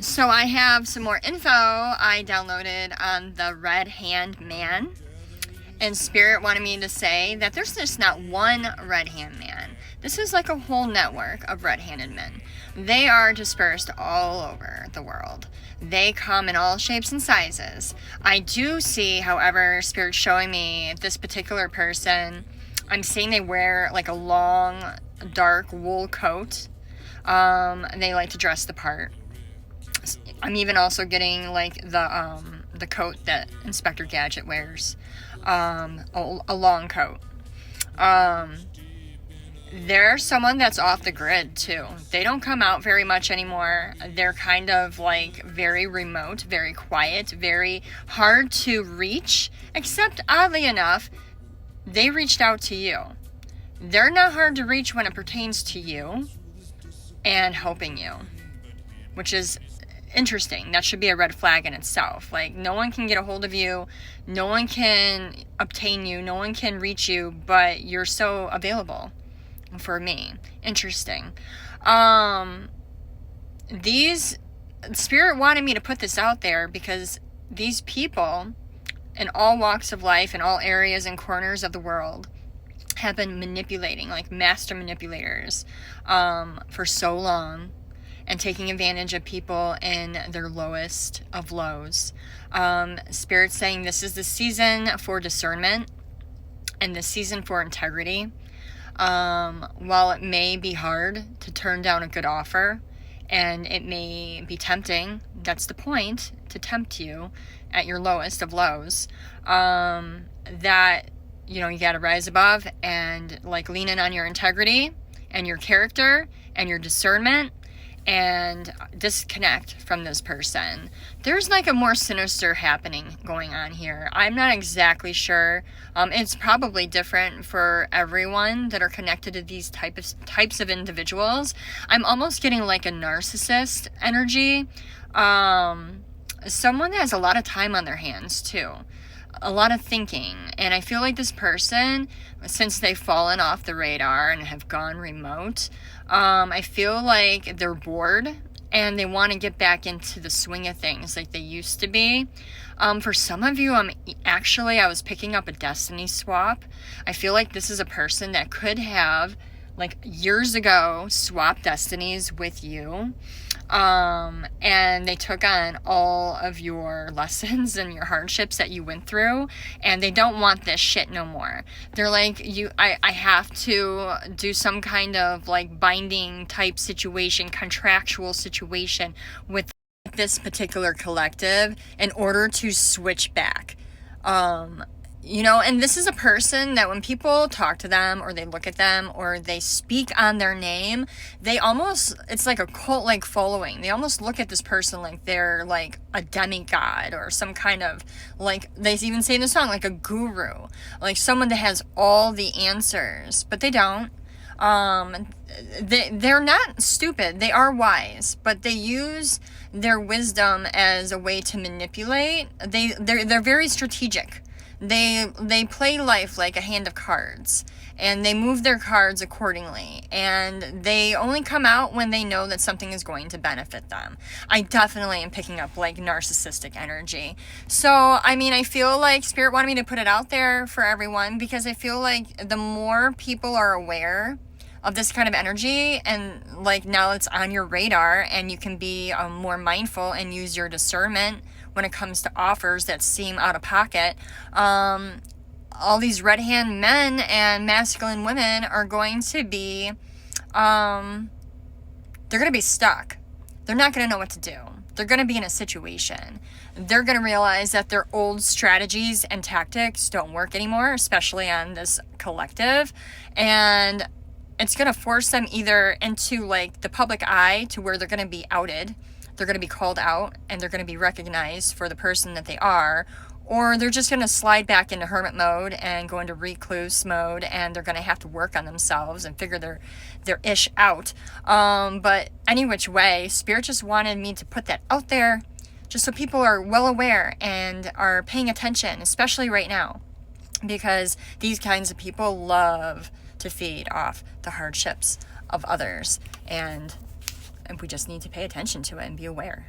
So I have some more info I downloaded on the Red Hand Man. And Spirit wanted me to say that there's just not one Red Hand Man. This is like a whole network of red-handed men. They are dispersed all over the world. They come in all shapes and sizes. I do see, however, Spirit showing me this particular person. I'm seeing they wear like a long, dark wool coat. They like to dress the part. I'm even also getting like the coat that Inspector Gadget wears, a long coat. They're someone that's off the grid too. They don't come out very much anymore. They're kind of like very remote, very quiet, very hard to reach, except oddly enough, they reached out to you. They're not hard to reach when it pertains to you and helping you, which is interesting. That should be a red flag in itself. Like, no one can get a hold of you, no one can obtain you, no one can reach you, but you're so available for me. Interesting. These Spirit wanted me to put this out there because these people in all walks of life, in all areas and corners of the world, have been manipulating, like master manipulators, for so long, and taking advantage of people in their lowest of lows. Spirit's saying this is the season for discernment and the season for integrity. While it may be hard to turn down a good offer, and it may be tempting, that's the point, to tempt you at your lowest of lows, that, you know, you gotta rise above and like lean in on your integrity and your character and your discernment and disconnect from this person. There's like a more sinister happening going on here. I'm not exactly sure. It's probably different for everyone that are connected to these types of individuals. I'm almost getting like a narcissist energy. Someone that has a lot of time on their hands too. A lot of thinking, and I feel like this person, since they've fallen off the radar and have gone remote, I feel like they're bored and they want to get back into the swing of things like they used to be. For some of you, I was picking up a destiny swap. I feel like this is a person that could have, like years ago, swapped destinies with you. And they took on all of your lessons and your hardships that you went through, and they don't want this shit no more. They're like, I have to do some kind of like binding type situation, contractual situation with this particular collective in order to switch back. You know, and this is a person that when people talk to them or they look at them or they speak on their name, it's like a cult-like following. They almost look at this person like they're like a demigod or some kind of, like, they even say in the song, like a guru, like someone that has all the answers, but they don't. They're not stupid. They are wise, but they use their wisdom as a way to manipulate. They're very strategic. They play life like a hand of cards, and they move their cards accordingly, and they only come out when they know that something is going to benefit them. I definitely am picking up like narcissistic energy. So, I mean, I feel like Spirit wanted me to put it out there for everyone because I feel like the more people are aware of this kind of energy, and like now it's on your radar and you can be more mindful and use your discernment when it comes to offers that seem out of pocket. All these red hand men and masculine women are going to be they're going to be stuck. They're not going to know what to do. They're going to be in a situation. They're going to realize that their old strategies and tactics don't work anymore, especially on this collective, and it's going to force them either into like the public eye to where they're going to be outed, they're going to be called out, and they're going to be recognized for the person that they are, or they're just going to slide back into hermit mode and go into recluse mode, and they're going to have to work on themselves and figure their ish out. But any which way, Spirit just wanted me to put that out there just so people are well aware and are paying attention, especially right now, because these kinds of people love to feed off the hardships of others, and we just need to pay attention to it and be aware.